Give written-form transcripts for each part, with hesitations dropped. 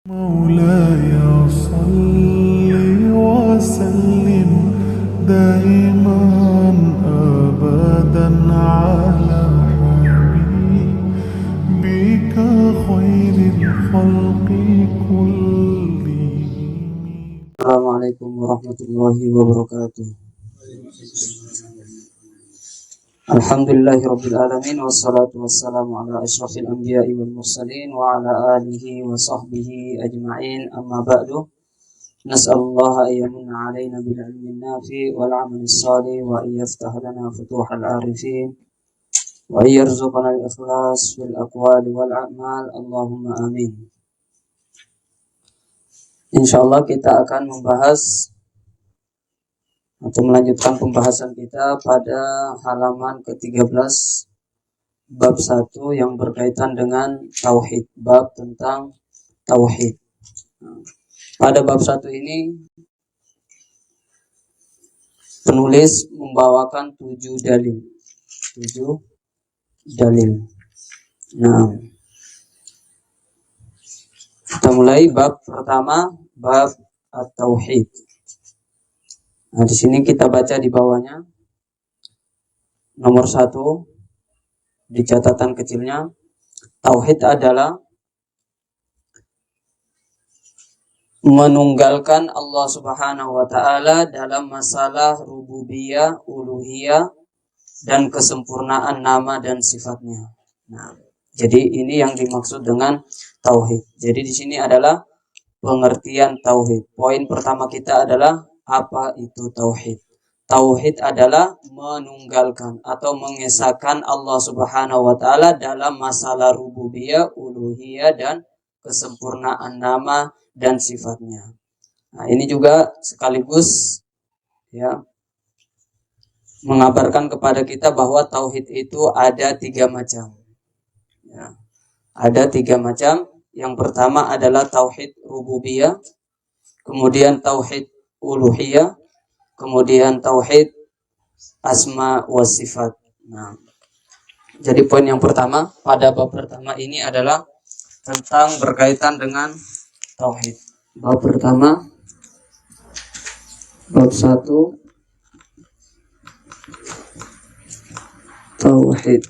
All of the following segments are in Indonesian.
مولاي صل وسلم دائما أبدا على حبيبك خير الخلق كلهم. Assalamualaikum warahmatullahi wabarakatuh. Alhamdulillahirabbil alamin wassalatu wassalamu ala asyrafil anbiya'i wal mursalin wa ala alihi wa sahbihi ajma'in. Amma ba'du. Nas'alullaha ayyamunna 'alaina bil 'ilmin nafi' wal 'amalis shalih wa ayyaftah lana futuhal arifin wa ayyarzuqana al ikhlas fil aqwali wal a'mal. Allahumma amin. Insyaallah kita akan membahas atau melanjutkan pembahasan kita pada halaman ke-13 bab 1 yang berkaitan dengan tauhid, bab tentang tauhid. Pada bab 1 ini penulis membawakan 7 dalil. Nah, kita mulai bab pertama, bab at-tauhid. Nah, di sini kita baca di bawahnya nomor 1 di catatan kecilnya, tauhid adalah menunggalkan Allah Subhanahu wa taala dalam masalah rububiyah, uluhiyah dan kesempurnaan nama dan sifatnya. Nah, jadi ini yang dimaksud dengan tauhid. Jadi di sini adalah pengertian tauhid. Poin pertama kita adalah apa itu tauhid? Tauhid adalah menunggalkan atau mengesahkan Allah Subhanahu wa taala dalam masalah rububiyah, uluhiyah dan kesempurnaan nama dan sifatnya. Nah, ini juga sekaligus ya mengabarkan kepada kita bahwa tauhid itu ada 3 macam. Ya. Ada 3 macam. Yang pertama adalah tauhid rububiyah, kemudian tauhid uluhiyah, kemudian tauhid asma wa sifat. Nah, jadi poin yang pertama pada bab pertama ini adalah tentang berkaitan dengan tauhid. Bab pertama, bab 1, tauhid.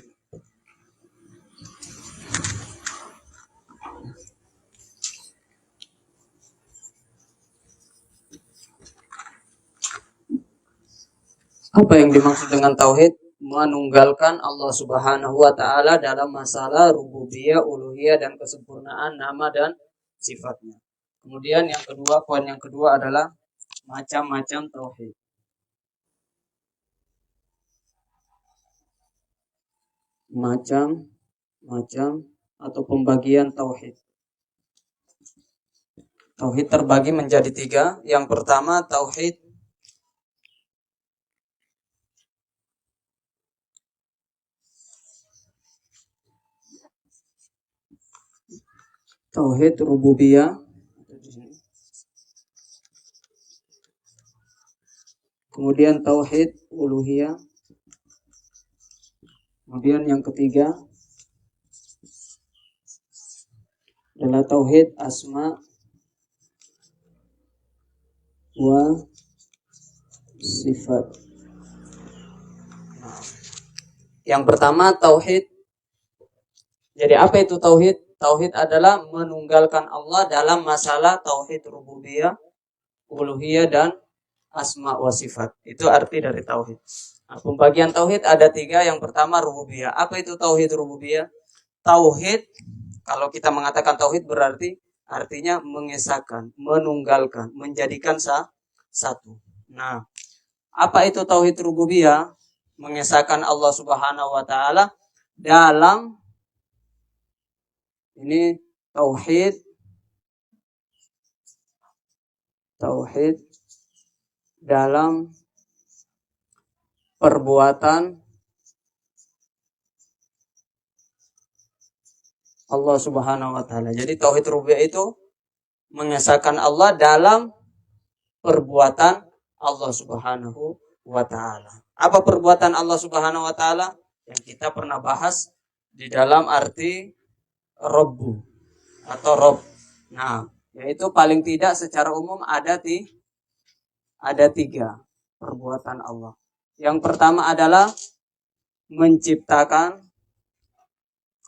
Apa yang dimaksud dengan tauhid? Menunggalkan Allah Subhanahu wa taala dalam masalah rububiyah, uluhiyah dan kesempurnaan nama dan sifatnya. Kemudian yang kedua, poin yang kedua adalah macam-macam tauhid. Macam-macam atau pembagian tauhid. Tauhid terbagi menjadi 3. Yang pertama tauhid rububiyah, kemudian tauhid uluhiyah, kemudian yang ketiga adalah tauhid asma wa sifat. Yang pertama tauhid. Jadi apa itu tauhid? Tauhid adalah menunggalkan Allah dalam masalah tauhid rububiyah, uluhiyah dan asma wa sifat. Itu arti dari tauhid. Nah, pembagian tauhid ada 3. Yang pertama rububiyah. Apa itu tauhid rububiyah? Tauhid, kalau kita mengatakan tauhid berarti artinya mengesahkan, menunggalkan, menjadikan satu. Nah, apa itu tauhid rububiyah? Mengesahkan Allah Subhanahu wa taala dalam ini tauhid dalam perbuatan Allah Subhanahu wa taala. Jadi tauhid rububiyah itu mengesahkan Allah dalam perbuatan Allah Subhanahu wa taala. Apa perbuatan Allah Subhanahu wa taala? Yang kita pernah bahas di dalam arti Rabbu atau Rob. Nah, Yaitu paling tidak secara umum ada 3 perbuatan Allah. Yang pertama adalah menciptakan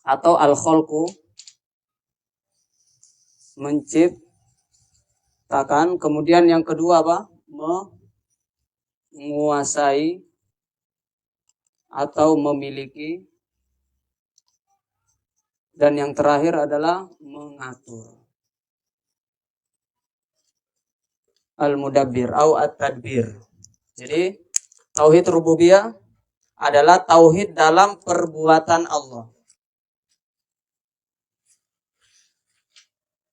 atau al-khalqu, menciptakan. Kemudian yang kedua apa? Menguasai atau memiliki. Dan yang terakhir adalah mengatur. Al-mudabbir atau at-tadbir. Jadi tauhid rububiyah adalah tauhid dalam perbuatan Allah.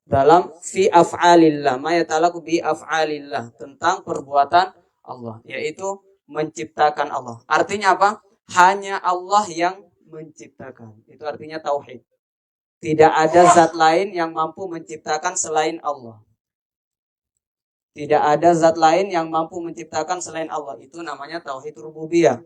Dalam fi af'alillah, ma yata'allaqu bi af'alillah, tentang perbuatan Allah, yaitu menciptakan Allah. Artinya apa? Hanya Allah yang menciptakan. Itu artinya tauhid. Tidak ada zat lain yang mampu menciptakan selain Allah. Tidak ada zat lain yang mampu menciptakan selain Allah. Itu namanya tauhid rububiyah.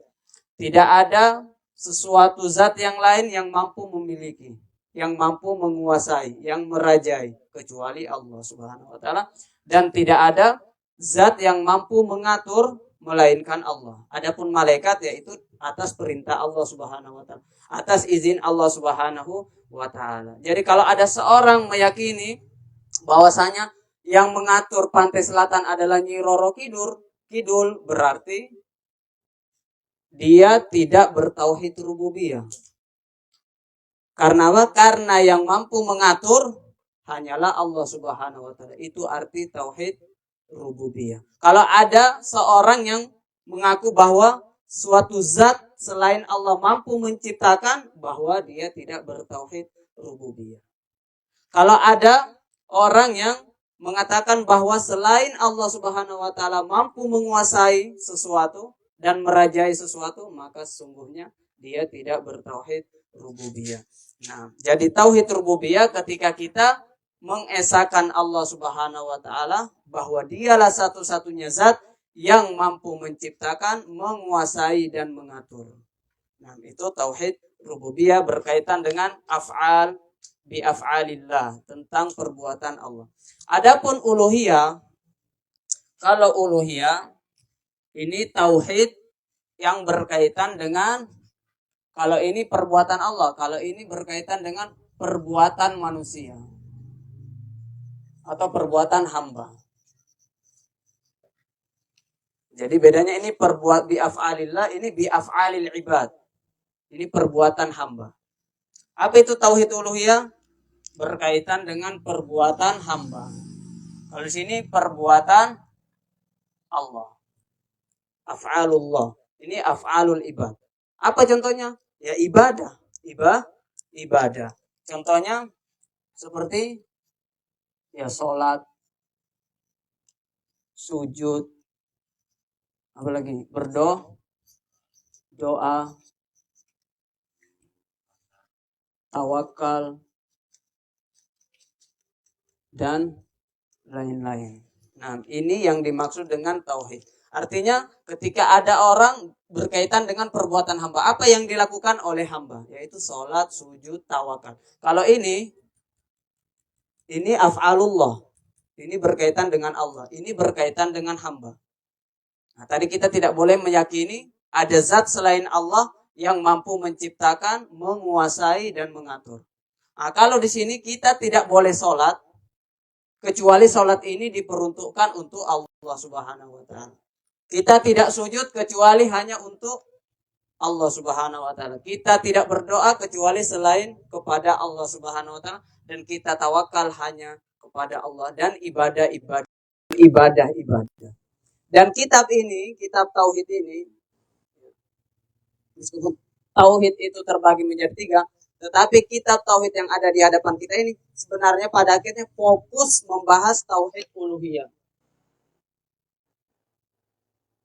Tidak ada sesuatu zat yang lain yang mampu memiliki, yang mampu menguasai, yang merajai, kecuali Allah Subhanahu wa taala. Dan tidak ada zat yang mampu mengatur melainkan Allah. Adapun malaikat yaitu atas perintah Allah Subhanahu wa taala, atas izin Allah Subhanahu wa taala. Jadi kalau ada seorang meyakini bahwasanya yang mengatur pantai selatan adalah Nyi Roro Kidul, berarti dia tidak bertauhid rububiyah. Karena apa? Karena yang mampu mengatur hanyalah Allah Subhanahu wa taala. Itu arti tauhid rububiyah. Kalau ada seorang yang mengaku bahwa suatu zat selain Allah mampu menciptakan, bahwa dia tidak bertauhid rububiyah. Kalau ada orang yang mengatakan bahwa selain Allah Subhanahu wa taala mampu menguasai sesuatu dan merajai sesuatu, maka sesungguhnya dia tidak bertauhid rububiyah. Nah, jadi tauhid rububiyah ketika kita mengesahkan Allah Subhanahu wa taala bahwa dialah satu-satunya zat yang mampu menciptakan, menguasai dan mengatur. Nah, itu tauhid rububiyah berkaitan dengan af'al bi af'alillah, tentang perbuatan Allah. Adapun uluhiyah, kalau uluhiyah ini tauhid yang berkaitan dengan, kalau ini perbuatan Allah, kalau ini berkaitan dengan perbuatan manusia atau perbuatan hamba. Jadi bedanya ini perbuat bi af'alillah, ini bi af'alil ibad. Ini perbuatan hamba. Apa itu tauhid uluhiyah? Berkaitan dengan perbuatan hamba. Kalau di sini perbuatan Allah. Af'alullah. Ini af'alul ibad. Apa contohnya? Ya ibadah. Ibadah. Contohnya seperti ya sholat, sujud, apalagi doa, tawakal, dan lain-lain. Nah, ini yang dimaksud dengan tauhid. Artinya ketika ada orang berkaitan dengan perbuatan hamba, apa yang dilakukan oleh hamba? Yaitu sholat, sujud, tawakal. Kalau ini af'alullah. Ini berkaitan dengan Allah. Ini berkaitan dengan hamba. Nah, tadi kita tidak boleh meyakini ada zat selain Allah yang mampu menciptakan, menguasai, dan mengatur. Nah, kalau di sini kita tidak boleh sholat, kecuali sholat ini diperuntukkan untuk Allah Subhanahu wa taala. Kita tidak sujud kecuali hanya untuk Allah Subhanahu wa taala. Kita tidak berdoa kecuali selain kepada Allah Subhanahu wa taala, dan kita tawakal hanya kepada Allah, dan ibadah. Dan kitab tauhid ini, meskipun tauhid itu terbagi menjadi 3, tetapi kitab tauhid yang ada di hadapan kita ini sebenarnya pada akhirnya fokus membahas tauhid uluhiyah.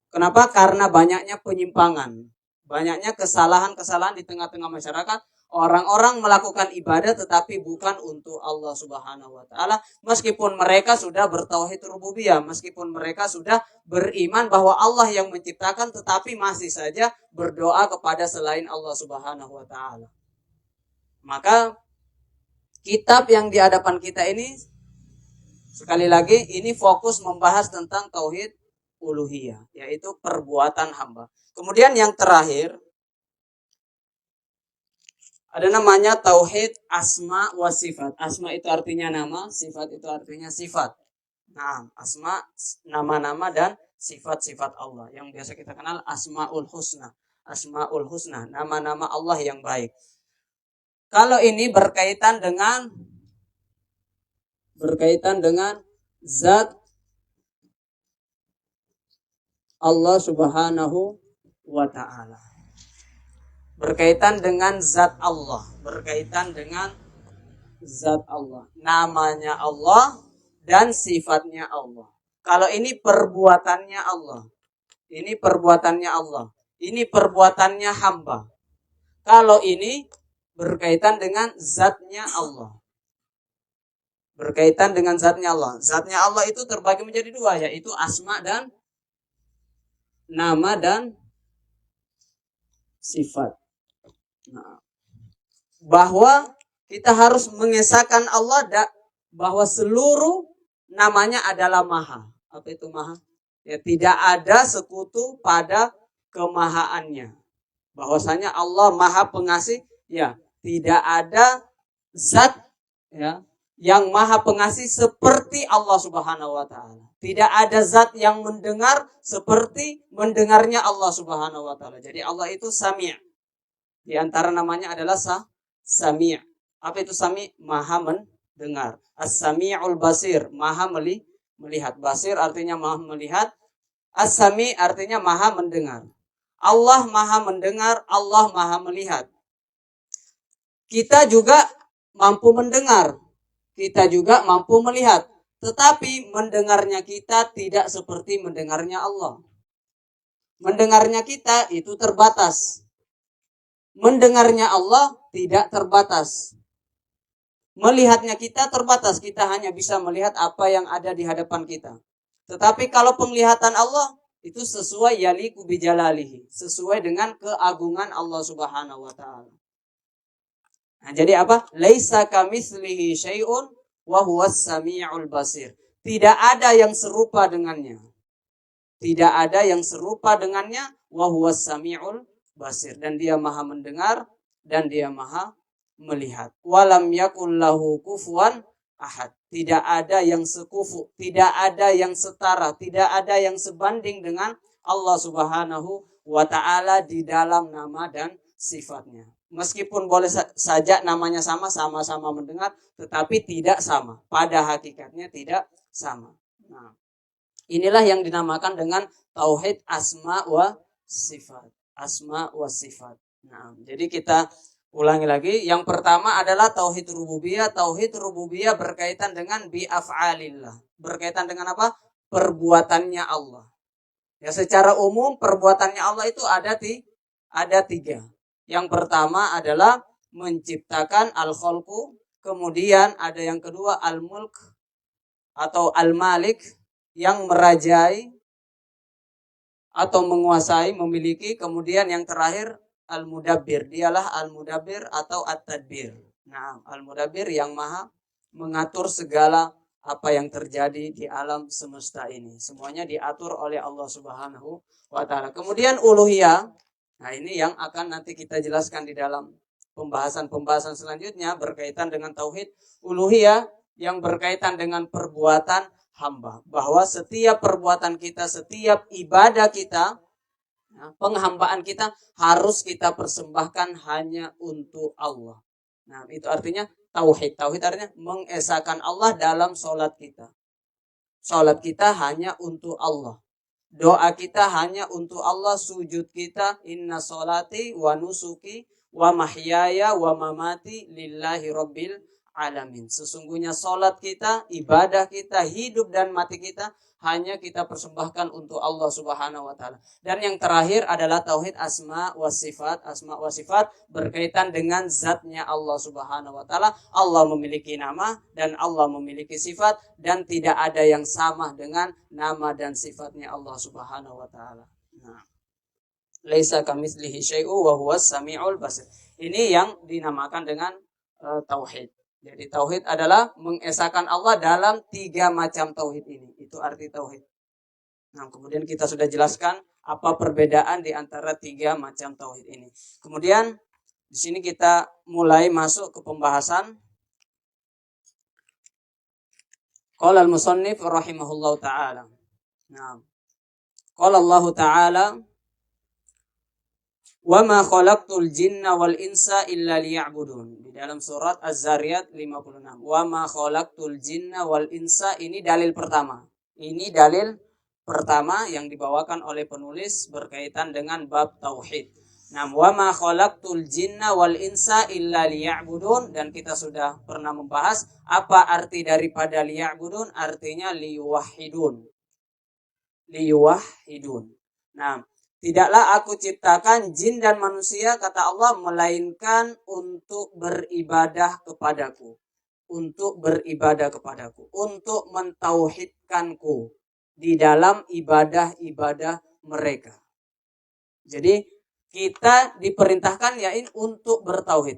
Kenapa? Karena banyaknya penyimpangan, banyaknya kesalahan-kesalahan di tengah-tengah masyarakat. Orang-orang melakukan ibadah tetapi bukan untuk Allah Subhanahu wa taala, meskipun mereka sudah bertauhid rububiyah, meskipun mereka sudah beriman bahwa Allah yang menciptakan, tetapi masih saja berdoa kepada selain Allah Subhanahu wa taala. Maka kitab yang di hadapan kita ini Sekali lagi, ini fokus membahas tentang tauhid uluhiyah, yaitu perbuatan hamba. Kemudian yang terakhir, ada namanya tauhid asma wa sifat. Asma itu artinya nama, sifat itu artinya sifat. Nah, asma, nama-nama dan sifat-sifat Allah. Yang biasa kita kenal asmaul husna. Asmaul husna, nama-nama Allah yang baik. Kalau ini berkaitan dengan zat Allah Subhanahu wa ta'ala. Berkaitan dengan zat Allah, berkaitan dengan zat Allah, namanya Allah dan sifatnya Allah. Kalau ini perbuatannya Allah, ini perbuatannya Allah, ini perbuatannya hamba. Kalau ini berkaitan dengan zatnya Allah, berkaitan dengan zatnya Allah. Zatnya Allah itu terbagi menjadi dua, yaitu asma dan nama dan sifat. Nah, bahwa kita harus mengesahkan Allah bahwa seluruh namanya adalah maha. Apa itu maha? Ya, tidak ada sekutu pada kemahaannya. Bahwasanya Allah maha pengasih, ya, tidak ada zat ya yang maha pengasih seperti Allah Subhanahu wa ta'ala. Tidak ada zat yang mendengar seperti mendengarnya Allah Subhanahu wa ta'ala. Jadi Allah itu Sami'. Di antara namanya adalah Sami'. Apa itu Sami'? Maha mendengar. As-Sami'ul Basir, maha melihat. Basir artinya maha melihat. As-Sami' artinya maha mendengar. Allah maha mendengar, Allah maha melihat. Kita juga mampu mendengar, kita juga mampu melihat. Tetapi mendengarnya kita tidak seperti mendengarnya Allah. Mendengarnya kita itu terbatas. Mendengarnya Allah tidak terbatas. Melihatnya kita terbatas. Kita hanya bisa melihat apa yang ada di hadapan kita. Tetapi kalau penglihatan Allah itu sesuai yaliku bijalalihi, sesuai dengan keagungan Allah Subhanahu wa ta'ala. Nah, jadi apa? Laisa kamitslihi syai'un wa huwas samiul basir. Tidak ada yang serupa dengannya. Tidak ada yang serupa dengannya, wa huwas samiul basir, dan dia maha mendengar dan dia maha melihat. Walam yakul lahu kufuwan ahad. Tidak ada yang sekufu, tidak ada yang setara, tidak ada yang sebanding dengan Allah Subhanahu wa ta'ala di dalam nama dan sifatnya. Meskipun boleh saja namanya sama-sama mendengar, tetapi tidak sama. Pada hakikatnya tidak sama. Nah, inilah yang dinamakan dengan tauhid asma wa sifat. Asma wa sifat. Nah, jadi kita ulangi lagi. Yang pertama adalah tauhid rububiyah. Tauhid rububiyah berkaitan dengan bi'af'alillah. Berkaitan dengan apa? Perbuatannya Allah. Ya, secara umum perbuatannya Allah itu ada tiga. Yang pertama adalah menciptakan al-khalqu. Kemudian ada yang kedua al-mulk atau al-malik, yang merajai atau menguasai, memiliki. Kemudian yang terakhir al-mudabbir, dialah al-mudabbir atau at-tadbir. Nah, al-mudabbir yang maha mengatur segala apa yang terjadi di alam semesta ini. Semuanya diatur oleh Allah Subhanahu wa ta'ala. Kemudian uluhiyah. Nah, ini yang akan nanti kita jelaskan di dalam pembahasan selanjutnya berkaitan dengan tauhid uluhiyah yang berkaitan dengan perbuatan hamba. Bahwa setiap perbuatan kita, setiap ibadah kita, penghambaan kita harus kita persembahkan hanya untuk Allah. Nah, itu artinya tauhid. Tauhid artinya mengesahkan Allah dalam sholat kita. Sholat kita hanya untuk Allah. Doa kita hanya untuk Allah. Sujud kita, inna sholati wa nusuki wa mahyaya wa mamati lillahi rabbil alamin. Sesungguhnya sholat kita, ibadah kita, hidup dan mati kita hanya kita persembahkan untuk Allah Subhanahu wa ta'ala. Dan yang terakhir adalah tauhid asma wa sifat. Asma wa sifat berkaitan dengan zatnya Allah Subhanahu wa ta'ala. Allah memiliki nama dan Allah memiliki sifat, dan tidak ada yang sama dengan nama dan sifatnya Allah Subhanahu wa ta'ala. Nah, laisa kamitslihi syai'un wa huwas samiul basir. Ini yang dinamakan dengan tauhid. Jadi tauhid adalah mengesahkan Allah dalam 3 macam tauhid ini. Itu arti tauhid. Nah, kemudian kita sudah jelaskan apa perbedaan di antara 3 macam tauhid ini. Kemudian di sini kita mulai masuk ke pembahasan. Qala al-musannif rahimahullahu taala. Nah, qala Allah taala wa ma khalaqtul jinna wal insa illa liya'budun. Di dalam surat Az-Zariyat 56. Wa ma khalaqtul jinna wal insa, ini dalil pertama. Ini dalil pertama yang dibawakan oleh penulis berkaitan dengan bab tauhid. Nah, wa ma khalaqtul jinna wal insa illa liya'budun, dan kita sudah pernah membahas apa arti daripada liya'budun, artinya liyuwahhidun. Liyuwahhidun. Nah, tidaklah aku ciptakan jin dan manusia, kata Allah, melainkan untuk beribadah kepadaku. Untuk beribadah kepadaku. Untuk mentauhidkanku di dalam ibadah-ibadah mereka. Jadi kita diperintahkan yaitu untuk bertauhid.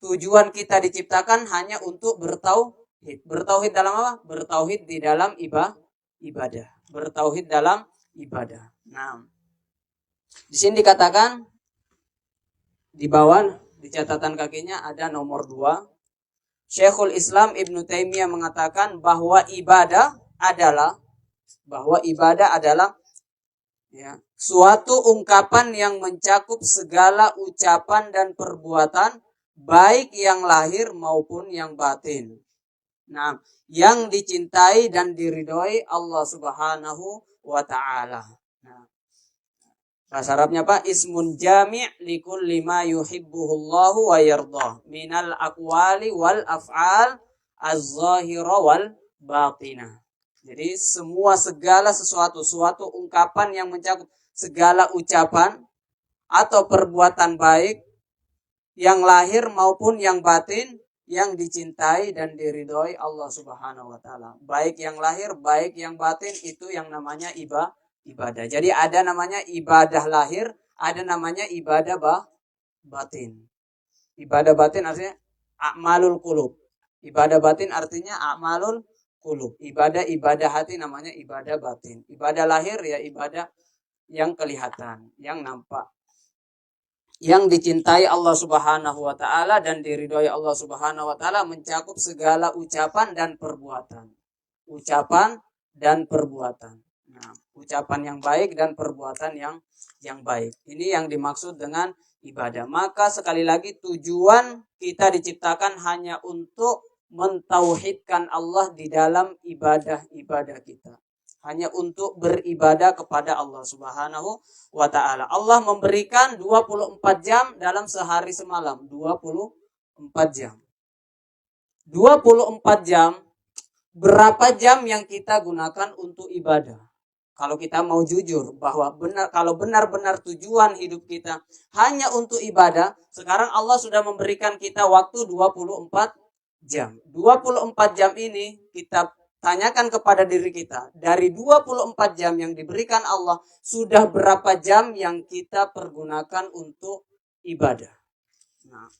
Tujuan kita diciptakan hanya untuk bertauhid. Bertauhid dalam apa? Bertauhid di dalam ibadah. Bertauhid dalam ibadah. Nah, di sini dikatakan di bawah di catatan kakinya ada nomor 2. Syekhul Islam Ibnu Taimiyah mengatakan bahwa ibadah adalah ya, suatu ungkapan yang mencakup segala ucapan dan perbuatan, baik yang lahir maupun yang batin. Nah, yang dicintai dan diridhoi Allah Subhanahu wa taala. Nah, bahasa Arabnya apa? Ismun jami' likulli ma yuhibbuhullahu wa yardah minal aqwali wal af'al az-zahira wal batinah. Jadi segala sesuatu, suatu ungkapan yang mencakup segala ucapan atau perbuatan baik yang lahir maupun yang batin, yang dicintai dan diridhoi Allah Subhanahu wa taala. Baik yang lahir, baik yang batin, itu yang namanya ibadah. Jadi ada namanya ibadah lahir, ada namanya ibadah batin. Ibadah batin artinya a'malul qulub. Ibadah batin artinya a'malul qulub. Ibadah hati namanya ibadah batin. Ibadah lahir ya ibadah yang kelihatan, yang nampak. Yang dicintai Allah Subhanahu wa taala dan diridhoi Allah Subhanahu wa taala mencakup segala ucapan dan perbuatan. Ucapan dan perbuatan. Nah, ucapan yang baik dan perbuatan yang baik. Ini yang dimaksud dengan ibadah. Maka sekali lagi tujuan kita diciptakan hanya untuk mentauhidkan Allah di dalam ibadah-ibadah kita. Hanya untuk beribadah kepada Allah Subhanahu wa ta'ala. Allah memberikan 24 jam dalam sehari semalam. 24 jam. 24 jam. Berapa jam yang kita gunakan untuk ibadah? Kalau kita mau jujur bahwa kalau benar-benar tujuan hidup kita hanya untuk ibadah, sekarang Allah sudah memberikan kita waktu 24 jam. 24 jam ini kita tanyakan kepada diri kita, dari 24 jam yang diberikan Allah, sudah berapa jam yang kita pergunakan untuk ibadah? Nah,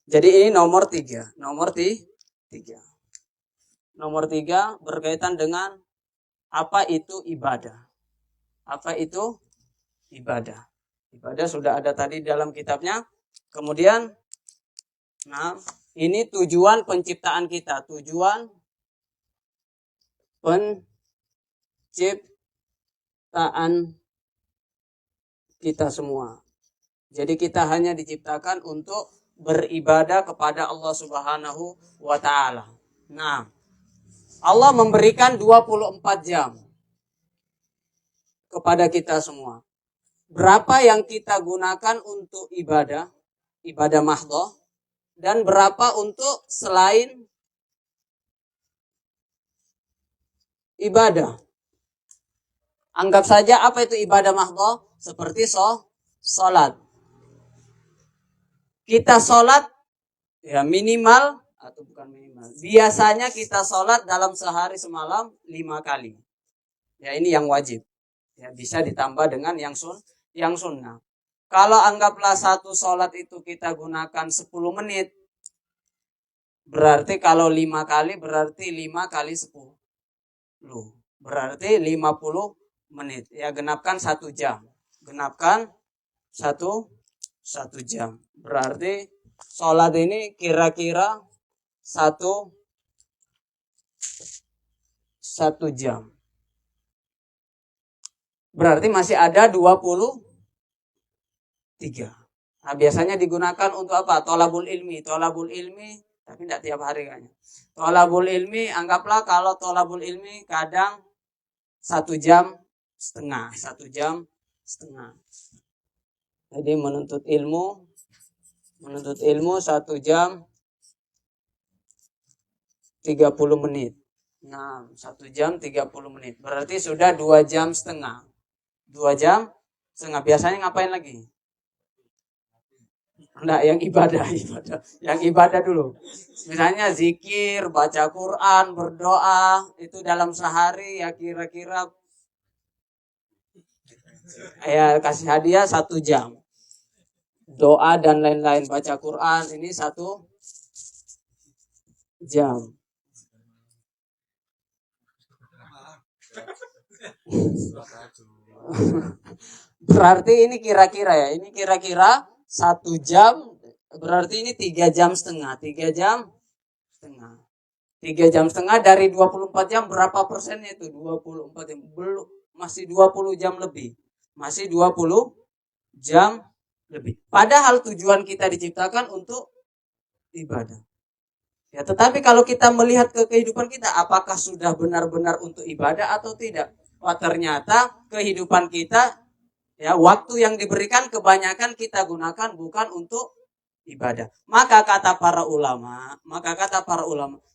jadi ini nomor 3. Nomor 3 berkaitan dengan apa itu ibadah. Apa itu ibadah? Ibadah sudah ada tadi dalam kitabnya. Kemudian, nah, ini tujuan penciptaan kita. Tujuan penciptaan kita semua. Jadi kita hanya diciptakan untuk beribadah kepada Allah Subhanahu wa ta'ala. Nah, Allah memberikan 24 jam kepada kita semua. Berapa yang kita gunakan untuk ibadah mahdhah, dan berapa untuk selain ibadah. Anggap saja apa itu ibadah mahdhah? Seperti sholat. Kita sholat ya minimal, atau bukan minimal, biasanya kita sholat dalam sehari semalam 5 kali. Ya, ini yang wajib. Ya, bisa ditambah dengan yang sunnah. Kalau anggaplah satu sholat itu kita gunakan 10 menit, Berarti kalau 5 kali berarti 5 kali 10. Berarti 50 menit. Ya, genapkan 1 jam. Genapkan 1 jam. Berarti sholat ini kira-kira 1 jam. Berarti masih ada 23. Nah, biasanya digunakan untuk apa? Tolabul ilmi. Tolabul ilmi, tapi tidak tiap hari kayaknya. Tolabul ilmi, anggaplah kalau tolabul ilmi kadang 1 jam setengah. 1 jam setengah. Jadi menuntut ilmu 1 jam 30 menit. Nah, 1 jam 30 menit. Berarti sudah 2 jam setengah. 2 jam setengah. Biasanya ngapain lagi? Nah, yang ibadah. Yang ibadah dulu. Misalnya zikir, baca Quran, berdoa. Itu dalam sehari ya kira-kira ya kasih hadiah 1 jam. Doa dan lain-lain, baca Quran ini 1 jam. Berarti ini kira-kira ya. Ini kira-kira 1 jam. Berarti ini 3 jam setengah. 3 jam setengah. 3 jam setengah dari 24 jam berapa persennya itu? 24 jam. Belum. Masih 20 jam lebih. Masih 20 jam lebih. Padahal tujuan kita diciptakan untuk ibadah. Ya, tetapi kalau kita melihat ke kehidupan kita, apakah sudah benar-benar untuk ibadah atau tidak? Wah, ternyata kehidupan kita, ya, waktu yang diberikan kebanyakan kita gunakan bukan untuk ibadah. Maka kata para ulama,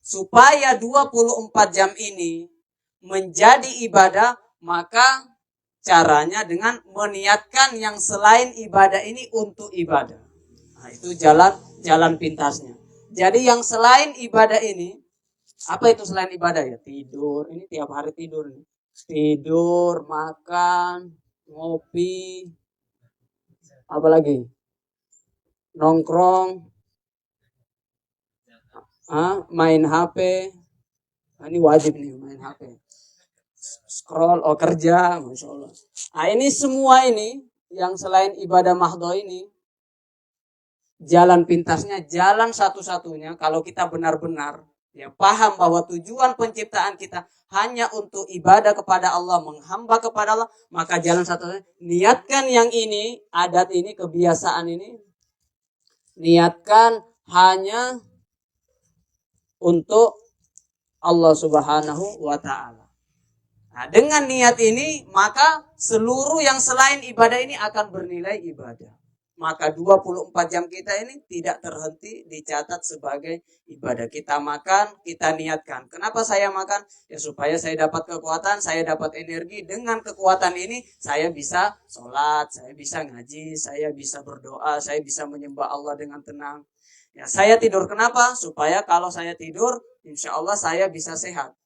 supaya 24 jam ini menjadi ibadah, maka caranya dengan meniatkan yang selain ibadah ini untuk ibadah. Nah, itu jalan pintasnya. Jadi yang selain ibadah ini, apa itu selain ibadah ya? Tidur, ini tiap hari tidur nih. Tidur, makan, ngopi, apa lagi? Nongkrong, main HP. Nah, ini wajib nih main HP. Scroll, kerja, Masya Allah. Nah, ini semua ini yang selain ibadah mahdhah ini, jalan pintasnya, jalan satu-satunya kalau kita benar-benar ya paham bahwa tujuan penciptaan kita hanya untuk ibadah kepada Allah, menghamba kepada Allah, maka jalan satunya niatkan yang ini, adat ini, kebiasaan ini, niatkan hanya untuk Allah Subhanahu wa ta'ala. Nah, dengan niat ini maka seluruh yang selain ibadah ini akan bernilai ibadah. Maka 24 jam kita ini tidak terhenti dicatat sebagai ibadah. Kita makan, kita niatkan. Kenapa saya makan? Ya supaya saya dapat kekuatan, saya dapat energi. Dengan kekuatan ini saya bisa sholat, saya bisa ngaji, saya bisa berdoa, saya bisa menyembah Allah dengan tenang. Ya, saya tidur kenapa? Supaya kalau saya tidur, insya Allah saya bisa sehat.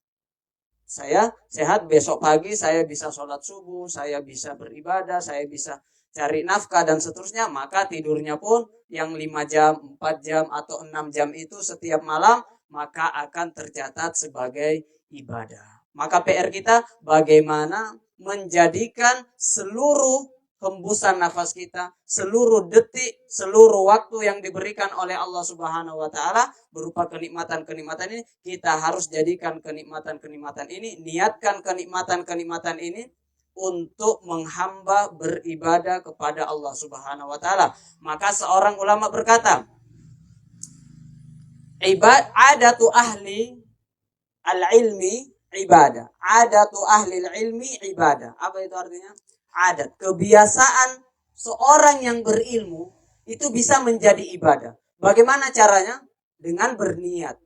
Saya sehat, besok pagi saya bisa sholat subuh, saya bisa beribadah, saya bisa cari nafkah dan seterusnya. Maka tidurnya pun yang 5 jam, 4 jam atau 6 jam itu setiap malam, maka akan tercatat sebagai ibadah. Maka PR kita bagaimana menjadikan seluruh hembusan nafas kita, seluruh detik, seluruh waktu yang diberikan oleh Allah Subhanahu wa ta'ala berupa kenikmatan-kenikmatan ini, kita harus jadikan kenikmatan-kenikmatan ini, niatkan kenikmatan-kenikmatan ini untuk menghamba beribadah kepada Allah Subhanahu wa ta'ala. Maka seorang ulama berkata, adatu ahli al-ilmi ibadah. Adatu ahli al-ilmi ibadah. Apa itu artinya? Adat, kebiasaan seorang yang berilmu itu bisa menjadi ibadah. Bagaimana caranya? Dengan berniat,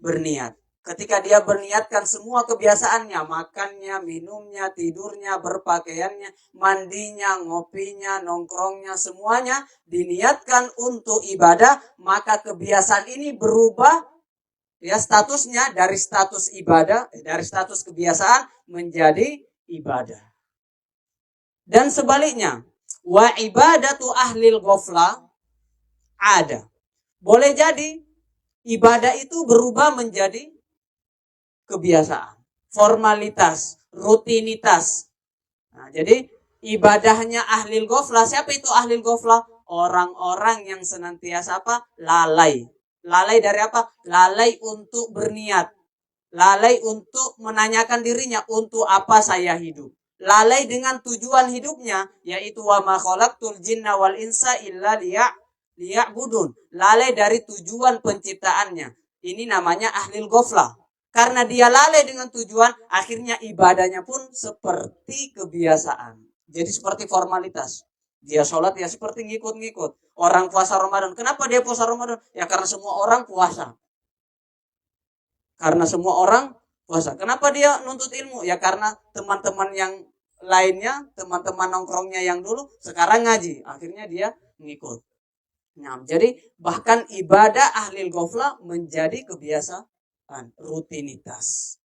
berniat. Ketika dia berniatkan semua kebiasaannya, makannya, minumnya, tidurnya, berpakaiannya, mandinya, ngopinya, nongkrongnya, semuanya diniatkan untuk ibadah, maka kebiasaan ini berubah ya statusnya dari status ibadah, dari status kebiasaan menjadi ibadah. Dan sebaliknya, wa ibadatu ahlil ghaflah ada. Boleh jadi ibadah itu berubah menjadi kebiasaan, formalitas, rutinitas. Nah, jadi ibadahnya ahlil ghaflah. Siapa itu ahlil ghaflah? Orang-orang yang senantiasa apa? Lalai. Lalai dari apa? Lalai untuk berniat. Lalai untuk menanyakan dirinya, untuk apa saya hidup. Lalai dengan tujuan hidupnya, yaitu wa ma khalaqtul jinna wal insa illa liya'budun. Lalai dari tujuan penciptaannya. Ini namanya ahlil ghaflah. Karena dia lalai dengan tujuan, akhirnya ibadahnya pun seperti kebiasaan. Jadi seperti formalitas. Dia sholat ya seperti ngikut-ngikut. Orang puasa Ramadan. Kenapa dia puasa Ramadan? Ya karena semua orang puasa. Karena semua orang puasa. Kenapa dia nuntut ilmu? Ya karena teman-teman yang lainnya, teman-teman nongkrongnya yang dulu, sekarang ngaji. Akhirnya dia ngikut. Nah, jadi bahkan ibadah ahlil ghaflah menjadi kebiasaan. Rutinitas.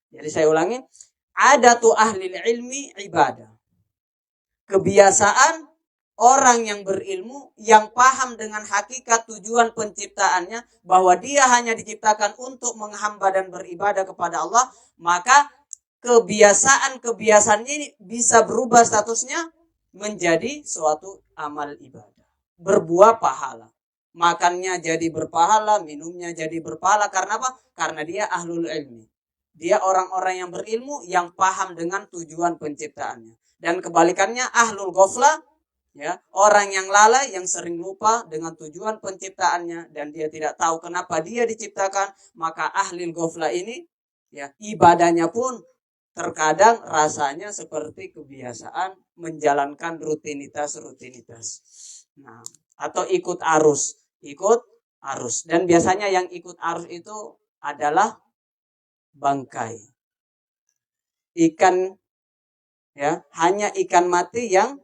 Jadi saya ulangi, adatu ahlil ilmi ibadah. Kebiasaan orang yang berilmu yang paham dengan hakikat tujuan penciptaannya, bahwa dia hanya diciptakan untuk menghamba dan beribadah kepada Allah, maka kebiasaan ini bisa berubah statusnya menjadi suatu amal ibadah, berbuah pahala. Makannya jadi berpahala, minumnya jadi berpahala. Karena apa? Karena dia ahlul ilmi. Dia orang-orang yang berilmu yang paham dengan tujuan penciptaannya. Dan kebalikannya ahlul ghaflah, ya, orang yang lalai, yang sering lupa dengan tujuan penciptaannya dan dia tidak tahu kenapa dia diciptakan, maka ahlul ghaflah ini, ya, ibadahnya pun terkadang rasanya seperti kebiasaan, menjalankan rutinitas. Nah, atau ikut arus. Dan biasanya yang ikut arus itu adalah bangkai. Ikan, ya, hanya ikan mati yang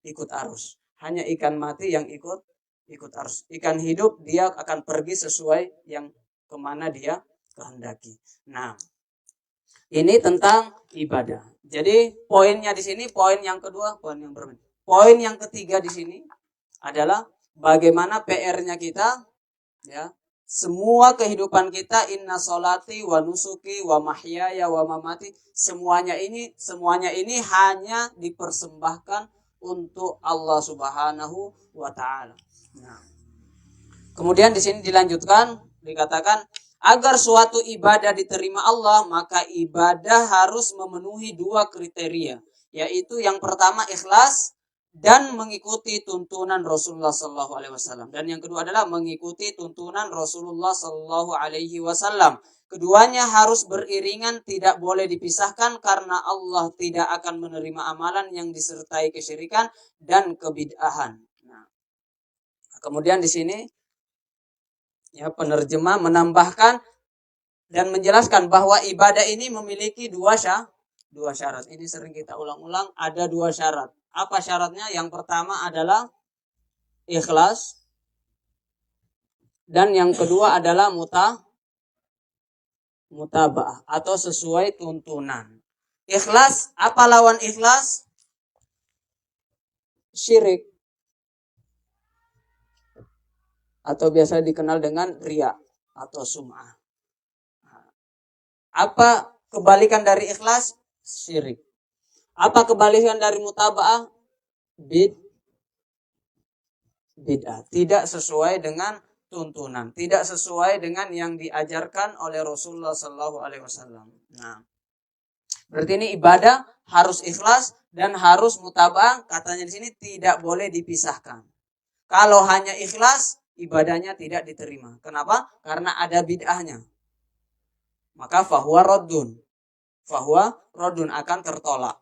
ikut arus. Hanya ikan mati yang ikut arus. Ikan hidup dia akan pergi sesuai yang kemana dia kehendaki. Nah, ini tentang ibadah. Jadi poinnya di sini, poin yang kedua, poin yang berbeda. Poin yang ketiga di sini adalah bagaimana PR-nya kita, ya. Semua kehidupan kita, inna sholati wa nusuki wa mahyaya wa mamati, semuanya ini hanya dipersembahkan untuk Allah Subhanahu wa taala. Nah, kemudian di sini dilanjutkan, dikatakan agar suatu ibadah diterima Allah, maka ibadah harus memenuhi dua kriteria, yaitu yang pertama ikhlas dan mengikuti tuntunan Rasulullah Sallallahu Alaihi Wasallam, dan yang kedua adalah mengikuti tuntunan Rasulullah Sallallahu Alaihi Wasallam. Keduanya harus beriringan, tidak boleh dipisahkan, karena Allah tidak akan menerima amalan yang disertai kesyirikan dan kebid'ahan. Nah, kemudian di sini, ya, penerjemah menambahkan dan menjelaskan bahwa ibadah ini memiliki dua syarat. Ini sering kita ulang-ulang, ada dua syarat. Apa syaratnya? Yang pertama adalah ikhlas, dan yang kedua adalah mutaba'ah atau sesuai tuntunan. Ikhlas, apa lawan ikhlas? Syirik, atau biasa dikenal dengan riya atau sum'ah. Apa kebalikan dari ikhlas? Syirik. Apa kebalikan dari mutaba'ah? Bid'ah. Tidak sesuai dengan tuntunan, tidak sesuai dengan yang diajarkan oleh Rasulullah Sallallahu Alaihi Wasallam. Nah, berarti ini ibadah harus ikhlas dan harus mutaba'ah. Katanya di sini tidak boleh dipisahkan. Kalau hanya ikhlas, ibadahnya tidak diterima. Kenapa? Karena ada bid'ahnya. Maka fahuwa raddun akan tertolak.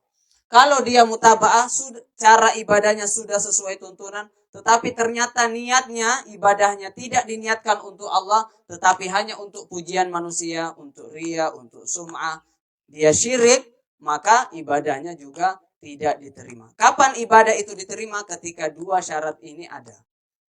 Kalau dia mutaba'ah, cara ibadahnya sudah sesuai tuntunan, tetapi ternyata niatnya, ibadahnya tidak diniatkan untuk Allah, tetapi hanya untuk pujian manusia, untuk riya, untuk sum'ah, dia syirik, maka ibadahnya juga tidak diterima. Kapan ibadah itu diterima? Ketika dua syarat ini ada.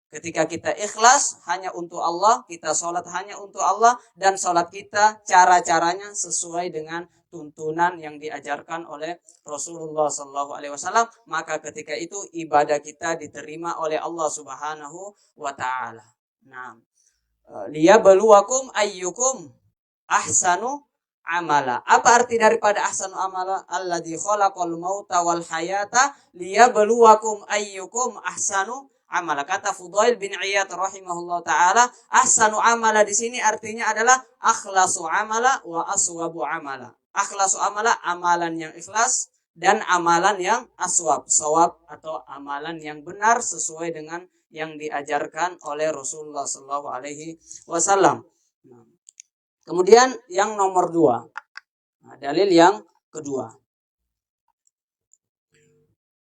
Ketika kita ikhlas hanya untuk Allah, kita sholat hanya untuk Allah, dan sholat kita cara-caranya sesuai dengan tuntunan yang diajarkan oleh Rasulullah Sallallahu Alaihi Wasallam, maka ketika itu ibadah kita diterima oleh Allah Subhanahu wa Ta'ala. Nah, liyabluwakum ayyukum ahsanu amala. Apa arti daripada ahsanu amala? Alladzi khalaqal mauta wal hayata liyabluwakum ayyukum ahsanu amala. Kata Fudail bin Iyad rahimahullah taala, ahsanu amala di sini artinya adalah akhlasu amala wa aswabu amala. Akhlasu amala, amalan yang ikhlas, dan amalan yang aswab, sawab atau amalan yang benar sesuai dengan yang diajarkan oleh Rasulullah sallallahu alaihi wasallam. Kemudian yang nomor 2. Dalil yang kedua.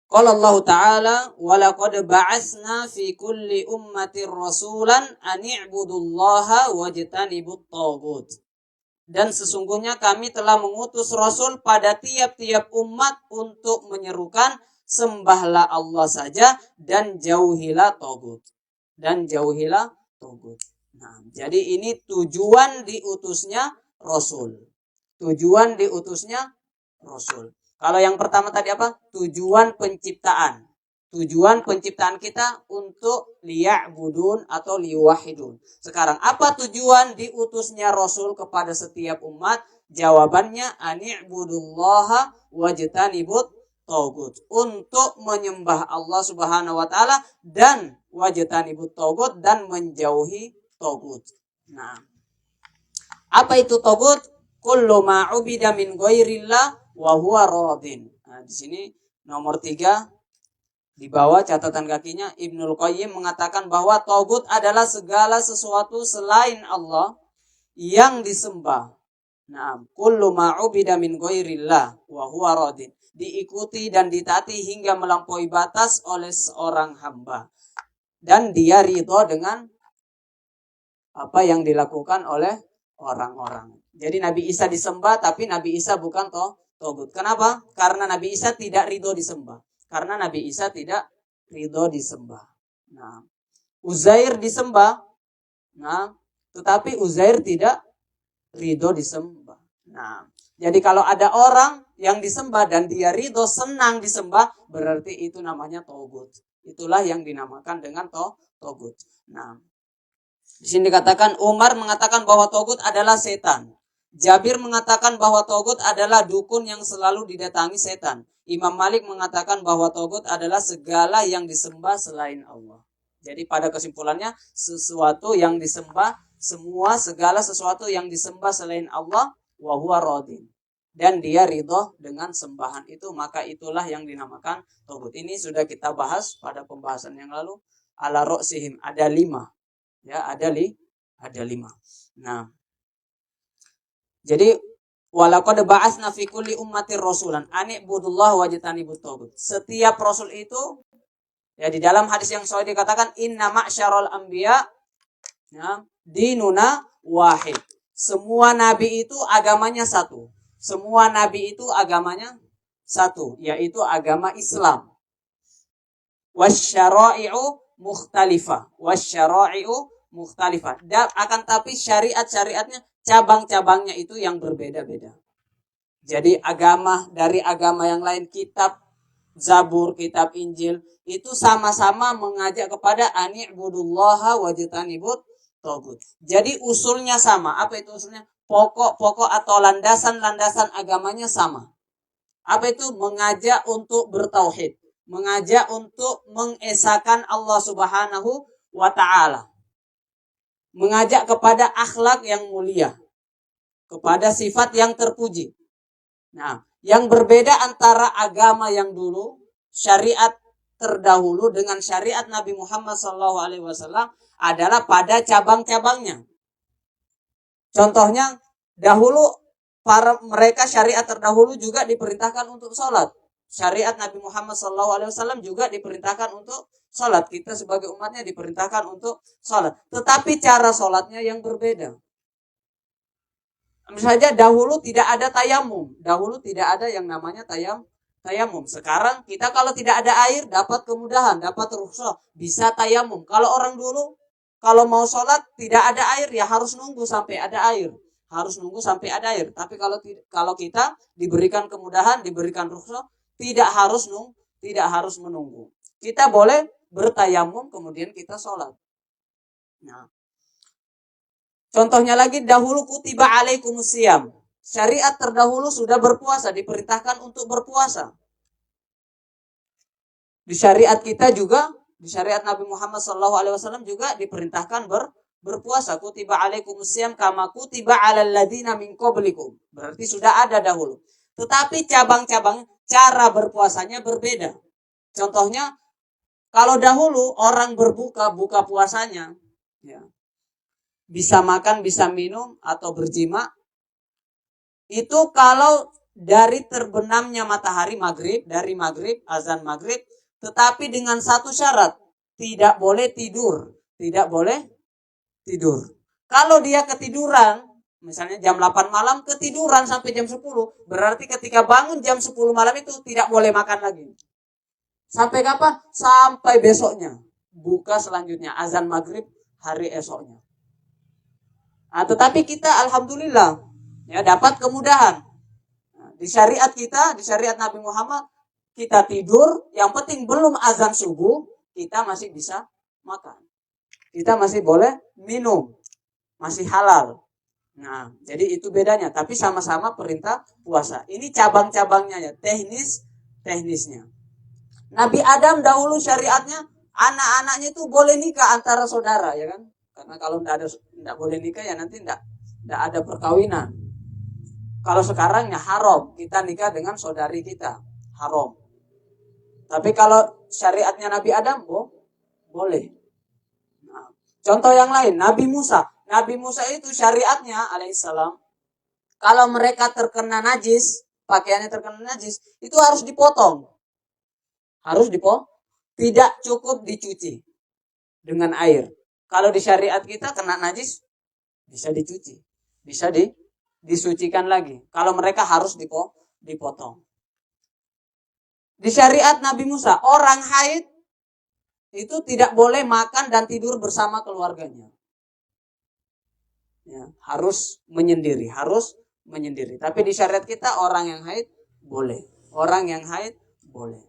Qala Allah Ta'ala wa laqad ba'atsna fi kulli ummatin rasulan an i'budullaha wajtanibut taghut. Dan sesungguhnya kami telah mengutus Rasul pada tiap-tiap umat untuk menyerukan sembahlah Allah saja dan jauhilah taghut. Dan jauhilah taghut. Nah, jadi ini tujuan diutusnya Rasul. Tujuan diutusnya Rasul. Kalau yang pertama tadi apa? Tujuan penciptaan. Tujuan penciptaan kita untuk liya'budun atau liwahidun. Sekarang apa tujuan diutusnya Rasul kepada setiap umat? Jawabannya ani'budullaha wajtanibut taghut. Untuk menyembah Allah Subhanahu wa taala dan wajtanibut taghut dan menjauhi taghut. Nah, apa itu taghut? Kullu ma 'ubida min ghairillah wa huwa radin. Nah, di sini nomor 3 di bawah catatan kakinya Ibnul Qayyim mengatakan bahwa taghut adalah segala sesuatu selain Allah yang disembah. Nah, kullu ma 'ubida min ghairillah wa huwa radin. Diikuti dan ditaati hingga melampaui batas oleh seorang hamba. Dan dia ridho dengan apa yang dilakukan oleh orang-orang. Jadi Nabi Isa disembah, tapi Nabi Isa bukan taghut. Kenapa? Karena Nabi Isa tidak ridho disembah. Karena Nabi Isa tidak ridho disembah. Nah, Uzair disembah. Nah, tetapi Uzair tidak ridho disembah. Nah, jadi kalau ada orang yang disembah dan dia ridho, senang disembah, berarti itu namanya taghut. Itulah yang dinamakan dengan taghut. Nah, di sini dikatakan Umar mengatakan bahwa taghut adalah setan. Jabir mengatakan bahwa taghut adalah dukun yang selalu didatangi setan. Imam Malik mengatakan bahwa taghut adalah segala yang disembah selain Allah. Jadi pada kesimpulannya, sesuatu yang disembah, segala sesuatu yang disembah selain Allah, wa huwa radin. Dan dia ridho dengan sembahan itu, maka itulah yang dinamakan taghut. Ini sudah kita bahas pada pembahasan yang lalu. Ala ra'sihim, ada 5. Ya, ada 5. Nah, jadi walaqad ba'atsna fi kulli ummatir rasulan an i'budullaha wajtanibut taghut. Setiap rasul itu, ya, di dalam hadis yang sahih dikatakan inna ma'syaral anbiya, ya, dinuna wahid. Semua nabi itu agamanya satu. Semua nabi itu agamanya satu, yaitu agama Islam. Wasyara'i'u mukhtalifah. Dan akan tapi syariat-syariatnya, cabang-cabangnya itu yang berbeda-beda. Jadi dari agama yang lain, kitab Zabur, kitab Injil, itu sama-sama mengajak kepada ani'budullaha wajtanibut taghut. Jadi usulnya sama. Apa itu usulnya? Pokok-pokok atau landasan-landasan agamanya sama. Apa itu? Mengajak untuk bertauhid, mengajak untuk mengesahkan Allah Subhanahu wa ta'ala, mengajak kepada akhlak yang mulia, kepada sifat yang terpuji. Nah, yang berbeda antara agama yang dulu, syariat terdahulu dengan syariat Nabi Muhammad SAW adalah pada cabang-cabangnya. Contohnya, dahulu mereka syariat terdahulu juga diperintahkan untuk sholat. Syariat Nabi Muhammad SAW juga diperintahkan untuk sholat. Kita sebagai umatnya diperintahkan untuk sholat. Tetapi cara sholatnya yang berbeda. Misalnya dahulu tidak ada tayamum. Dahulu tidak ada yang namanya tayamum. Sekarang kita kalau tidak ada air dapat kemudahan, dapat rukhsah, bisa tayamum. Kalau orang dulu kalau mau sholat tidak ada air, ya harus nunggu sampai ada air. Tapi kalau kita diberikan kemudahan, diberikan rukhsah, tidak harus menunggu. Kita boleh bertayamum kemudian kita sholat. Nah, Contohnya lagi, dahulu kutiba alaikumusiyam. Syariat terdahulu sudah berpuasa, diperintahkan untuk berpuasa. Di syariat kita juga, di syariat Nabi Muhammad SAW juga diperintahkan berpuasa. Kutiba alaikumusiyam kama kutiba alal ladzina min qablikum. Berarti sudah ada dahulu. Tetapi cabang-cabang cara berpuasanya berbeda. Contohnya, kalau dahulu orang buka puasanya, ya, bisa makan, bisa minum, atau berjima, itu kalau dari terbenamnya matahari maghrib, dari maghrib, azan maghrib, tetapi dengan satu syarat, tidak boleh tidur. Tidak boleh tidur. Kalau dia ketiduran, misalnya jam 8 malam, ketiduran sampai jam 10, berarti ketika bangun jam 10 malam itu tidak boleh makan lagi. Sampai kapan? Sampai besoknya. Buka selanjutnya, azan maghrib hari esoknya. Nah, tetapi kita alhamdulillah ya dapat kemudahan. Nah, di syariat kita, di syariat Nabi Muhammad, kita tidur, yang penting belum azan subuh, kita masih bisa makan. Kita masih boleh minum, masih halal. Nah, jadi itu bedanya. Tapi sama-sama perintah puasa. Ini cabang-cabangnya ya, teknisnya. Nabi Adam dahulu syariatnya, anak-anaknya itu boleh nikah antara saudara, ya kan? Karena kalau tidak boleh nikah ya nanti tidak ada perkawinan. Kalau sekarang ya haram, kita nikah dengan saudari kita, haram. Tapi kalau syariatnya Nabi Adam, boleh. Nah, contoh yang lain, Nabi Musa. Nabi Musa itu syariatnya alaihissalam, kalau mereka terkena najis, pakaiannya terkena najis, itu harus dipotong. Harus dipotong. Tidak cukup dicuci dengan air. Kalau di syariat kita kena najis, bisa dicuci. Bisa disucikan lagi. Kalau mereka harus dipotong. Di syariat Nabi Musa, orang haid itu tidak boleh makan dan tidur bersama keluarganya. Ya, harus menyendiri. Tapi di syariat kita orang yang haid boleh. Orang yang haid boleh.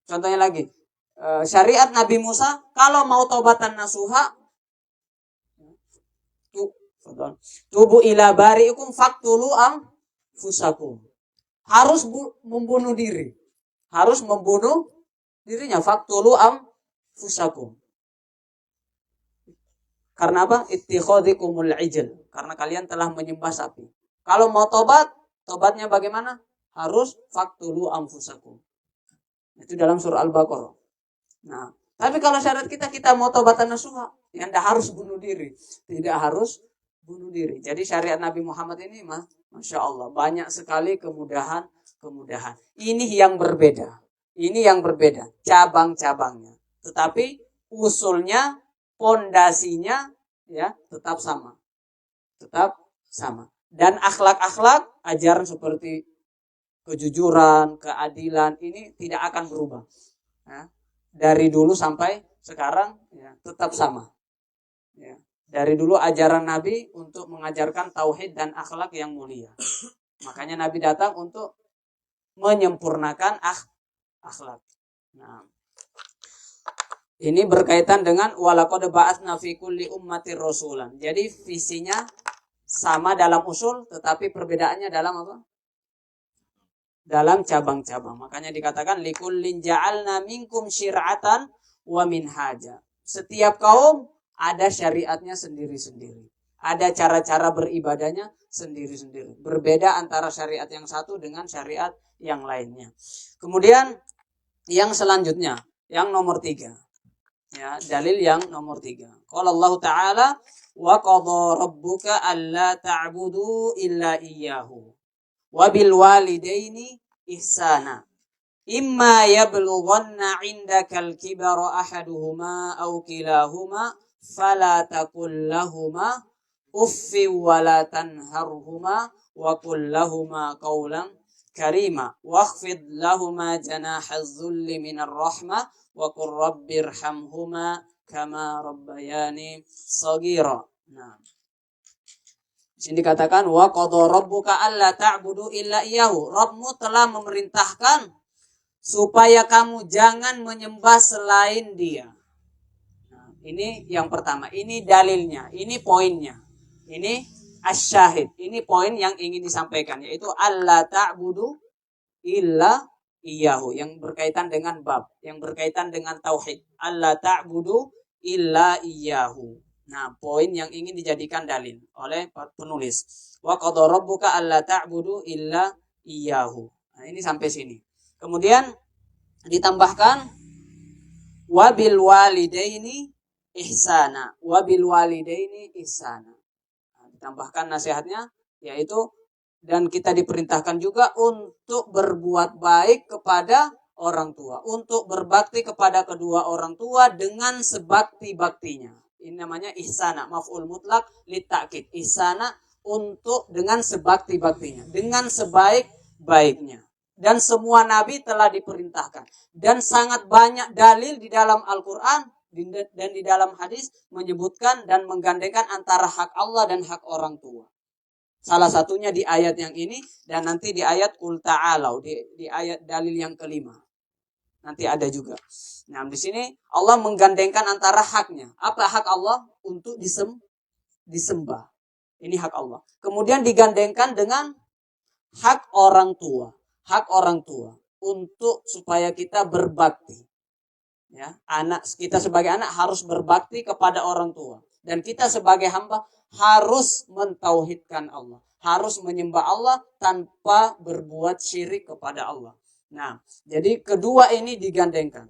Contohnya lagi, syariat Nabi Musa, kalau mau taubatan nasuha, tubu ila bari'ikum faqtulu anfusakum. Harus membunuh diri. Harus membunuh dirinya. Faqtulu anfusakum. Karena apa? Ittikhadhikumul ijl. Karena kalian telah menyembah sapi. Kalau mau tobatnya bagaimana? Harus faqtulu anfusakum. Itu dalam surah Al-Baqarah. Nah, tapi kalau syarat kita mau taubatan nasuha, ya tidak harus bunuh diri. Tidak harus bunuh diri. Jadi syariat Nabi Muhammad ini, Masya Allah, banyak sekali kemudahan. Ini yang berbeda. Cabang-cabangnya. Tetapi usulnya, pondasinya, ya tetap sama. Dan akhlak-akhlak, ajaran seperti kejujuran, keadilan, ini tidak akan berubah. Ya. Dari dulu sampai sekarang, ya, tetap sama. Ya. Dari dulu ajaran Nabi untuk mengajarkan tauhid dan akhlak yang mulia. Makanya Nabi datang untuk menyempurnakan akhlak. Nah, ini berkaitan dengan walaqad ba'atsna fi kulli ummatir rasulan. Jadi visinya sama dalam usul, tetapi perbedaannya dalam apa? Dalam cabang-cabang. Makanya dikatakan likullin ja'alna minkum syir'atan wa minhaja. Setiap kaum ada syariatnya sendiri-sendiri. Ada cara-cara beribadahnya sendiri-sendiri. Berbeda antara syariat yang satu dengan syariat yang lainnya. Kemudian yang selanjutnya, yang nomor 3. Ya, dalil yang nomor 3. Qala Allah Ta'ala wa qadha rabbuka alla ta'budu illa iyyahu wa bil walidaini ihsana. Imma yablughanna 'indakal kibara ahaduhuma aw kilahuma fala taqul lahumā uffin wa la tanharhumā wa qul lahumā qawlan karīmā wakhfid lahumā janāhadh dhulli minar rahmah wa qur rabbirhamhumā kamā rabbayānī shaghīrā. Nah, di sini dikatakan wa qadha rabbuka alla ta'budu illa iyyahu. Rabbmu telah memerintahkan supaya kamu jangan menyembah selain Dia. Nah, ini yang pertama, ini dalilnya, ini poinnya. Ini asyahid. Ini poin yang ingin disampaikan, yaitu alla ta'budu illa iyyahu, yang berkaitan dengan bab, yang berkaitan dengan tauhid. Alla ta'budu illa iyyahu. Nah, poin yang ingin dijadikan dalil oleh penulis. Wa qadha rabbuka alla ta'budu illa iyyahu. Nah, ini sampai sini. Kemudian ditambahkan wabil walidaini ihsana. Wabil walidaini ihsana. Nah, ditambahkan nasihatnya, yaitu dan kita diperintahkan juga untuk berbuat baik kepada orang tua, untuk berbakti kepada kedua orang tua dengan sebakti-baktinya. Ini namanya ihsana, maf'ul mutlak litakid. Ihsana untuk dengan sebakti-baktinya, dengan sebaik-baiknya. Dan semua nabi telah diperintahkan. Dan sangat banyak dalil di dalam Al-Quran dan di dalam hadis menyebutkan dan menggandengkan antara hak Allah dan hak orang tua. Salah satunya di ayat yang ini dan nanti di ayat Qul ta'alau, di ayat dalil yang kelima. Nanti ada juga. Nah, di sini Allah menggandengkan antara haknya. Apa hak Allah? Untuk disembah. Ini hak Allah. Kemudian digandengkan dengan hak orang tua. Hak orang tua untuk supaya kita berbakti. Ya, kita sebagai anak harus berbakti kepada orang tua. Dan kita sebagai hamba harus mentauhidkan Allah. Harus menyembah Allah tanpa berbuat syirik kepada Allah. Nah, jadi kedua ini digandengkan.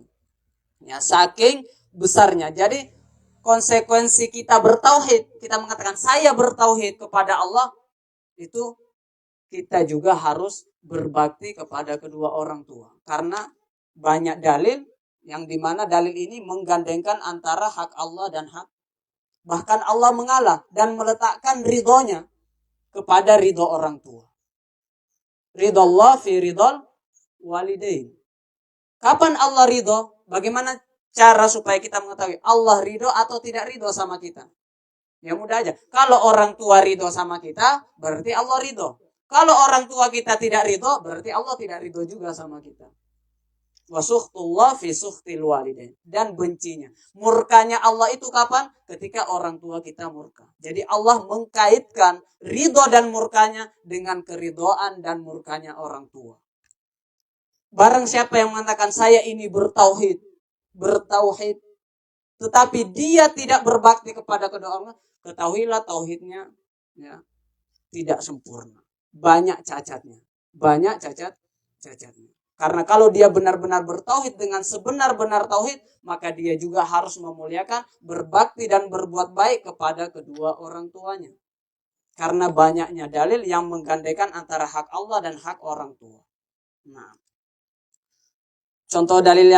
Ya, saking besarnya. Jadi konsekuensi kita bertauhid, kita mengatakan saya bertauhid kepada Allah, itu kita juga harus berbakti kepada kedua orang tua. Karena banyak dalil yang dimana dalil ini menggandengkan antara hak Allah dan hak. Bahkan Allah mengalah dan meletakkan ridhonya kepada ridho orang tua. Ridho Allah fi ridhol walidain. Kapan Allah ridho? Bagaimana cara supaya kita mengetahui Allah ridho atau tidak ridho sama kita? Ya mudah aja. Kalau orang tua ridho sama kita, berarti Allah ridho. Kalau orang tua kita tidak ridho, berarti Allah tidak ridho juga sama kita. Wasuhtullah fi suhtil walidain. Dan bencinya, murkanya Allah itu kapan? Ketika orang tua kita murka. Jadi Allah mengkaitkan ridho dan murkanya dengan keridhoan dan murkanya orang tua. Barang siapa yang mengatakan saya ini bertauhid, tetapi dia tidak berbakti kepada kedua orang, ketahuilah tauhidnya ya, tidak sempurna. Banyak cacatnya. Karena kalau dia benar-benar bertauhid dengan sebenar-benar tauhid, maka dia juga harus memuliakan, berbakti dan berbuat baik kepada kedua orang tuanya. Karena banyaknya dalil yang menggandengkan antara hak Allah dan hak orang tua. Nah, contoh dalil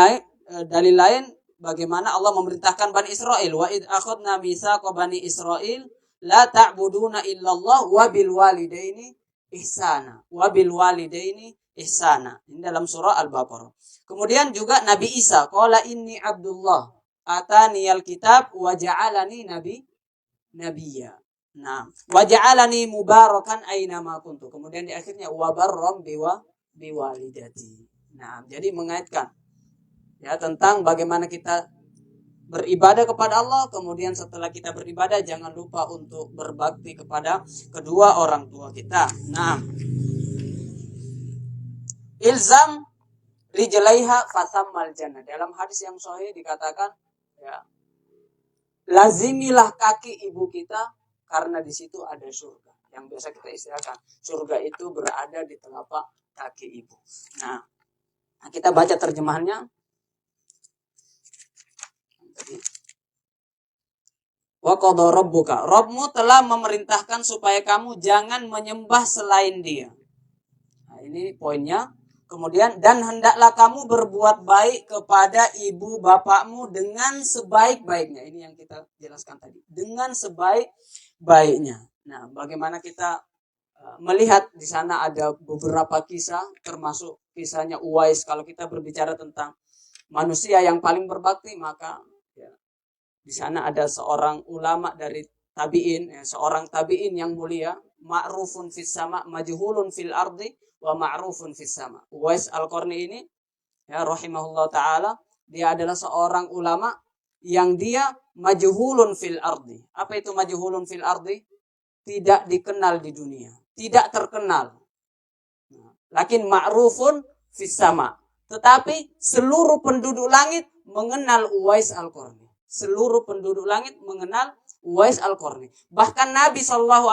lain bagaimana Allah memerintahkan Bani Israel, wa id akhadna mitsaqa Bani Israel la ta'buduna illallah wa bil walidaini ihsana. Ini dalam surah Al-Baqarah. Kemudian juga Nabi Isa, qala inni Abdullah ataniyal kitab wa ja'alani nabiyya. Nah, wa ja'alani mubarakan aina ma kuntu. Kemudian di akhirnya wa barram biwalidati. Nah, jadi mengaitkan ya tentang bagaimana kita beribadah kepada Allah, kemudian setelah kita beribadah jangan lupa untuk berbakti kepada kedua orang tua kita. Nah, ilzam rijlaiha fasammal jannah. Dalam hadis yang sahih dikatakan ya, lazimilah kaki ibu kita karena di situ ada surga. Yang biasa kita istilahkan surga itu berada di telapak kaki ibu. Nah, kita baca terjemahannya. Wa qadha rabbuka, Rabbmu telah memerintahkan supaya kamu jangan menyembah selain Dia. Nah, ini poinnya. Kemudian dan hendaklah kamu berbuat baik kepada ibu bapakmu dengan sebaik-baiknya. Ini yang kita jelaskan tadi. Dengan sebaik-baiknya. Nah, bagaimana kita melihat di sana ada beberapa kisah, termasuk kisahnya Uwais. Kalau kita berbicara tentang manusia yang paling berbakti, maka ya, di sana ada seorang ulama dari tabi'in, ya, seorang tabi'in yang mulia, ma'rufun fis sama, majhulun fil ardi wa ma'rufun fis sama. Uwais Al-Qarni ini ya rahimahullah taala, dia adalah seorang ulama yang dia majhulun fil ardi. Apa itu majhulun fil ardi? tidak dikenal di dunia, tidak terkenal. Lakin ma'rufun fis sama. Tetapi seluruh penduduk langit mengenal Uwais Al-Qarni. Seluruh penduduk langit mengenal Uwais Al-Qarni. Bahkan Nabi SAW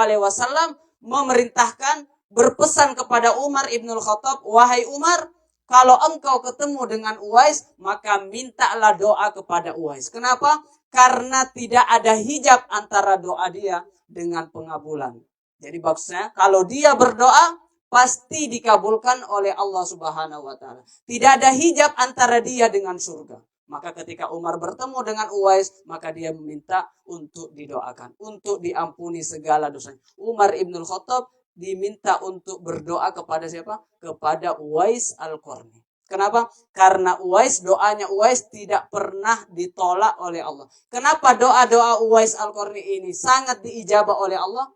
memerintahkan, berpesan kepada Umar Ibnul Khattab, wahai Umar, kalau engkau ketemu dengan Uwais, maka mintalah doa kepada Uwais. Kenapa? Karena tidak ada hijab antara doa dia dengan pengabulan. Jadi maksudnya, kalau dia berdoa, pasti dikabulkan oleh Allah Subhanahu wa taala. Tidak ada hijab antara dia dengan surga. Maka ketika Umar bertemu dengan Uwais, maka dia meminta untuk didoakan, untuk diampuni segala dosanya. Umar Ibnul Khattab diminta untuk berdoa kepada siapa? Kepada Uwais Al-Qarni. Kenapa? Karena doanya Uwais tidak pernah ditolak oleh Allah. Kenapa doa-doa Uwais Al-Qarni ini sangat diijabah oleh Allah?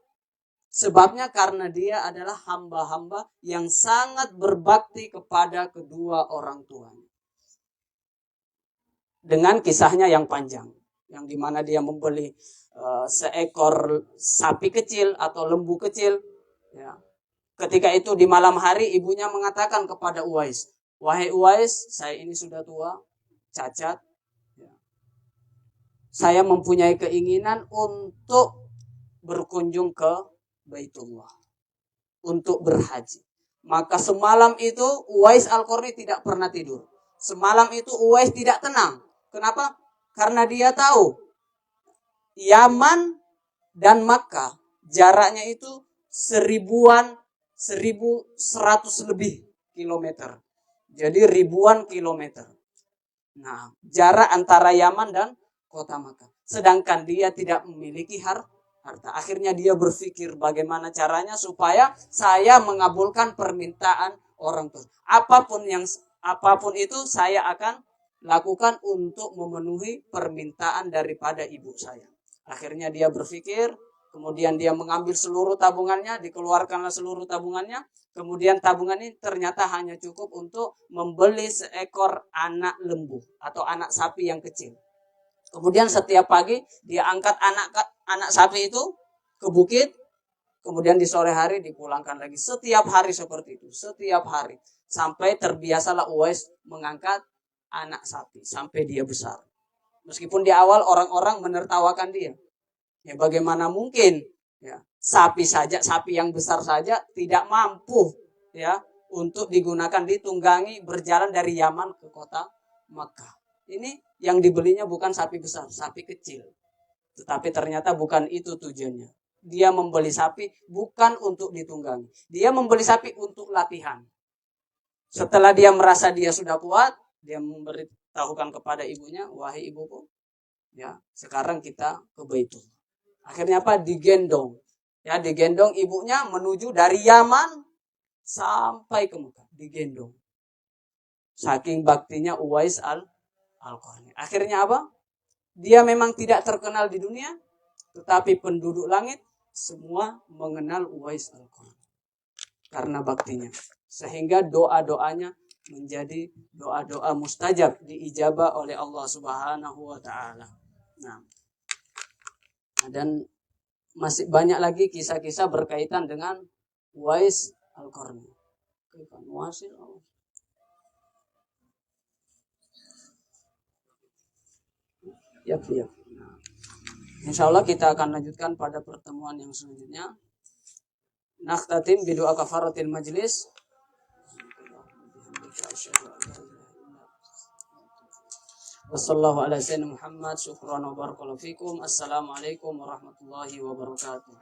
Sebabnya karena dia adalah hamba-hamba yang sangat berbakti kepada kedua orang tuanya. Dengan kisahnya yang panjang, yang dimana dia membeli seekor sapi kecil atau lembu kecil. Ya. Ketika itu di malam hari ibunya mengatakan kepada Uwais, wahai Uwais, saya ini sudah tua, cacat. Ya. Saya mempunyai keinginan untuk berkunjung ke Baitullah, untuk berhaji. Maka semalam itu Uwais Al-Qarni tidak pernah tidur. Semalam itu Uwais tidak tenang. Kenapa? Karena dia tahu Yaman dan Makkah jaraknya itu 1100 lebih kilometer. Jadi ribuan kilometer. Nah, jarak antara Yaman dan kota Makkah. Sedangkan dia tidak memiliki harta. Akhirnya dia berpikir bagaimana caranya supaya saya mengabulkan permintaan orang tua. Apapun itu saya akan lakukan untuk memenuhi permintaan daripada ibu saya. Akhirnya dia berpikir, kemudian dia mengambil seluruh tabungannya, dikeluarkanlah seluruh tabungannya. Kemudian tabungan ini ternyata hanya cukup untuk membeli seekor anak lembu atau anak sapi yang kecil. Kemudian setiap pagi dia angkat anak sapi itu ke bukit. Kemudian di sore hari dipulangkan lagi. Setiap hari seperti itu. Setiap hari. Sampai terbiasalah Uwais mengangkat anak sapi. Sampai dia besar. Meskipun di awal orang-orang menertawakan dia. Ya bagaimana mungkin ya, sapi yang besar saja tidak mampu ya untuk digunakan, ditunggangi berjalan dari Yaman ke kota Makkah. Ini yang dibelinya bukan sapi besar, sapi kecil. Tetapi ternyata bukan itu tujuannya. Dia membeli sapi bukan untuk ditunggangi. Dia membeli sapi untuk latihan. Setelah dia merasa dia sudah kuat, dia memberitahukan kepada ibunya, wahai ibuku, ya sekarang kita ke Baitullah. Akhirnya apa? Digendong. Ya, digendong ibunya menuju dari Yaman sampai ke Mekah. Digendong. Saking baktinya Uwais Al-Qarni. Akhirnya apa? Dia memang tidak terkenal di dunia, tetapi penduduk langit semua mengenal Uwais Al-Qarni karena baktinya. Sehingga doa-doanya menjadi doa-doa mustajab, diijabah oleh Allah Subhanahu wa taala. Nah, dan masih banyak lagi kisah-kisah berkaitan dengan Uwais Al-Qarni. Ya. Insya Allah kita akan lanjutkan pada pertemuan yang selanjutnya. Nakhtatim bidu'a kafaratil majlis. Wassallallahu ala sayyidina Muhammad. Syukran wa barakallahu fikum. Assalamualaikum warahmatullahi wabarakatuh.